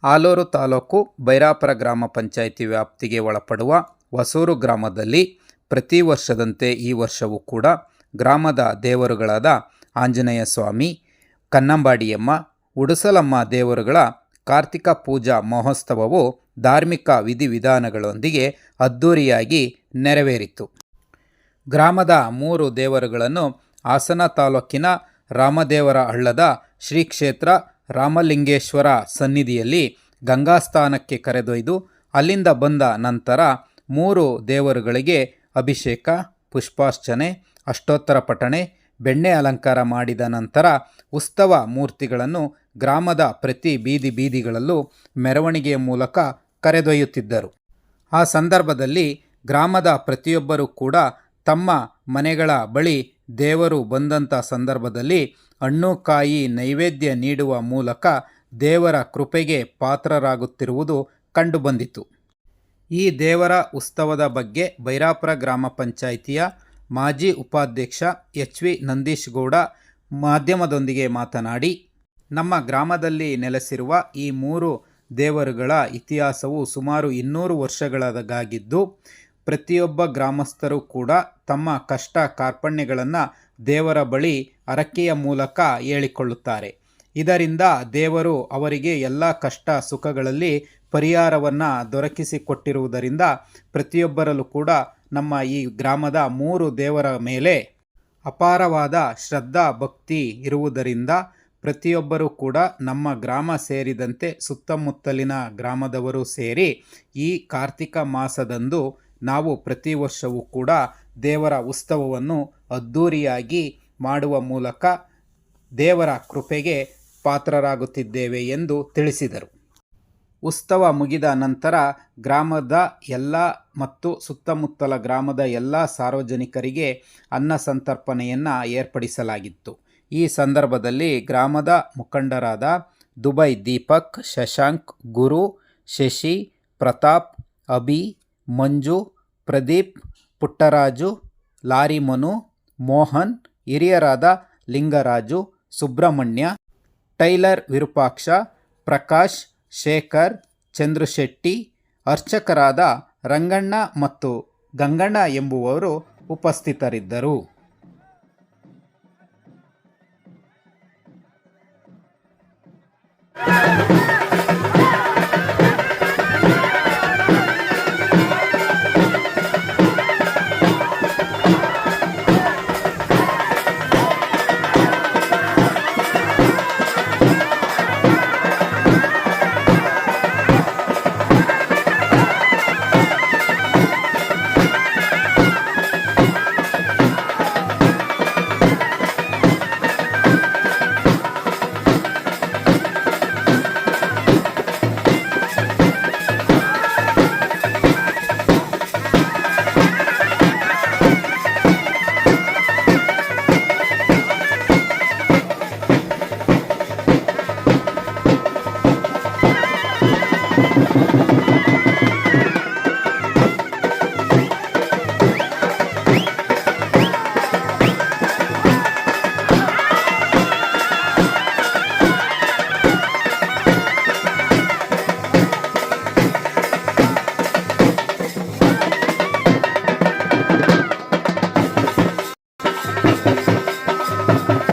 ಆಲೂರು ತಾಲೂಕು ಬೈರಾಪುರ ಗ್ರಾಮ ಪಂಚಾಯಿತಿ ವ್ಯಾಪ್ತಿಗೆ ಒಳಪಡುವ ಹೊಸೂರು ಗ್ರಾಮದಲ್ಲಿ ಪ್ರತಿ ವರ್ಷದಂತೆ ಈ ವರ್ಷವೂ ಕೂಡ ಗ್ರಾಮದ ದೇವರುಗಳಾದ ಆಂಜನೇಯ ಸ್ವಾಮಿ, ಕನ್ನಂಬಾಡಿಯಮ್ಮ, ಉಡುಸಲಮ್ಮ ದೇವರುಗಳ ಕಾರ್ತಿಕ ಪೂಜಾ ಮಹೋತ್ಸವವು ಧಾರ್ಮಿಕ ವಿಧಿವಿಧಾನಗಳೊಂದಿಗೆ ಅದ್ಧೂರಿಯಾಗಿ ನೆರವೇರಿತು. ಗ್ರಾಮದ 3 ದೇವರುಗಳನ್ನು ಹಾಸನ ತಾಲೂಕಿನ ರಾಮದೇವರ ಹಳ್ಳದ ಶ್ರೀ ಕ್ಷೇತ್ರ ರಾಮಲಿಂಗೇಶ್ವರ ಸನ್ನಿಧಿಯಲ್ಲಿ ಗಂಗಾಸ್ಥಾನಕ್ಕೆ ಕರೆದೊಯ್ದು ಅಲ್ಲಿಂದ ಬಂದ ನಂತರ 3 ದೇವರುಗಳಿಗೆ ಅಭಿಷೇಕ, ಪುಷ್ಪಾರ್ಚನೆ, ಅಷ್ಟೋತ್ತರ ಪಠಣೆ, ಬೆಣ್ಣೆ ಅಲಂಕಾರ ಮಾಡಿದ ನಂತರ ಉತ್ಸವ ಮೂರ್ತಿಗಳನ್ನು ಗ್ರಾಮದ ಪ್ರತಿ ಬೀದಿಗಳಲ್ಲೂ ಮೆರವಣಿಗೆಯ ಮೂಲಕ ಕರೆದೊಯ್ಯುತ್ತಿದ್ದರು. ಆ ಸಂದರ್ಭದಲ್ಲಿ ಗ್ರಾಮದ ಪ್ರತಿಯೊಬ್ಬರೂ ಕೂಡ ತಮ್ಮ ಮನೆಗಳ ಬಳಿ ದೇವರು ಬಂದಂಥ ಸಂದರ್ಭದಲ್ಲಿ ಹಣ್ಣು ಕಾಯಿ ನೈವೇದ್ಯ ನೀಡುವ ಮೂಲಕ ದೇವರ ಕೃಪೆಗೆ ಪಾತ್ರರಾಗುತ್ತಿರುವುದು ಕಂಡುಬಂದಿತು. ಈ ದೇವರ ಉತ್ಸವದ ಬಗ್ಗೆ ಬೈರಾಪುರ ಗ್ರಾಮ ಪಂಚಾಯಿತಿಯ ಮಾಜಿ ಉಪಾಧ್ಯಕ್ಷ ಎಚ್.ವಿ. ನಂದೀಶ್ ಗೌಡ ಮಾಧ್ಯಮದೊಂದಿಗೆ ಮಾತನಾಡಿ, ನಮ್ಮ ಗ್ರಾಮದಲ್ಲಿ ನೆಲೆಸಿರುವ ಈ 3 ದೇವರುಗಳ ಇತಿಹಾಸವು ಸುಮಾರು 200 ವರ್ಷಗಳದಾಗಿದ್ದು, ಪ್ರತಿಯೊಬ್ಬ ಗ್ರಾಮಸ್ಥರು ಕೂಡ ತಮ್ಮ ಕಷ್ಟ ಕಾರ್ಪಣ್ಯಗಳನ್ನು ದೇವರ ಬಳಿ ಹರಕೆಯ ಮೂಲಕ ಹೇಳಿಕೊಳ್ಳುತ್ತಾರೆ. ಇದರಿಂದ ದೇವರು ಅವರಿಗೆ ಎಲ್ಲ ಕಷ್ಟ ಸುಖಗಳಲ್ಲಿ ಪರಿಹಾರವನ್ನು ದೊರಕಿಸಿಕೊಟ್ಟಿರುವುದರಿಂದ ಪ್ರತಿಯೊಬ್ಬರಲ್ಲೂ ಕೂಡ ನಮ್ಮ ಈ ಗ್ರಾಮದ 3 ದೇವರ ಮೇಲೆ ಅಪಾರವಾದ ಶ್ರದ್ಧಾ ಭಕ್ತಿ ಇರುವುದರಿಂದ ಪ್ರತಿಯೊಬ್ಬರೂ ಕೂಡ ನಮ್ಮ ಗ್ರಾಮ ಸೇರಿದಂತೆ ಸುತ್ತಮುತ್ತಲಿನ ಗ್ರಾಮದವರು ಸೇರಿ ಈ ಕಾರ್ತಿಕ ಮಾಸದಂದು ನಾವು ಪ್ರತಿ ವರ್ಷವೂ ಕೂಡ ದೇವರ ಉತ್ಸವವನ್ನು ಅದ್ಧೂರಿಯಾಗಿ ಮಾಡುವ ಮೂಲಕ ದೇವರ ಕೃಪೆಗೆ ಪಾತ್ರರಾಗುತ್ತಿದ್ದೇವೆ ಎಂದು ತಿಳಿಸಿದರು. ಉತ್ಸವ ಮುಗಿದ ನಂತರ ಗ್ರಾಮದ ಎಲ್ಲ ಮತ್ತು ಸುತ್ತಮುತ್ತಲ ಗ್ರಾಮದ ಎಲ್ಲ ಸಾರ್ವಜನಿಕರಿಗೆ ಅನ್ನ ಸಂತರ್ಪಣೆಯನ್ನು ಏರ್ಪಡಿಸಲಾಗಿತ್ತು. ಈ ಸಂದರ್ಭದಲ್ಲಿ ಗ್ರಾಮದ ಮುಖಂಡರಾದ ದುಬೈ ದೀಪಕ್, ಶಶಾಂಕ್, ಗುರು, ಶಶಿ, ಪ್ರತಾಪ್, ಅಭಿ, ಮಂಜು, ಪ್ರದೀಪ್, ಪುಟ್ಟರಾಜು, ಲಾರಿ ಮನು, ಮೋಹನ್, ಹಿರಿಯರಾದ ಲಿಂಗರಾಜು, ಸುಬ್ರಹ್ಮಣ್ಯ, ಟೈಲರ್ ವಿರೂಪಾಕ್ಷ, ಪ್ರಕಾಶ್, ಶೇಖರ್, ಚಂದ್ರಶೆಟ್ಟಿ, ಅರ್ಚಕರಾದ ರಂಗಣ್ಣ ಮತ್ತು ಗಂಗಣ್ಣ ಎಂಬುವವರು ಉಪಸ್ಥಿತರಿದ್ದರು.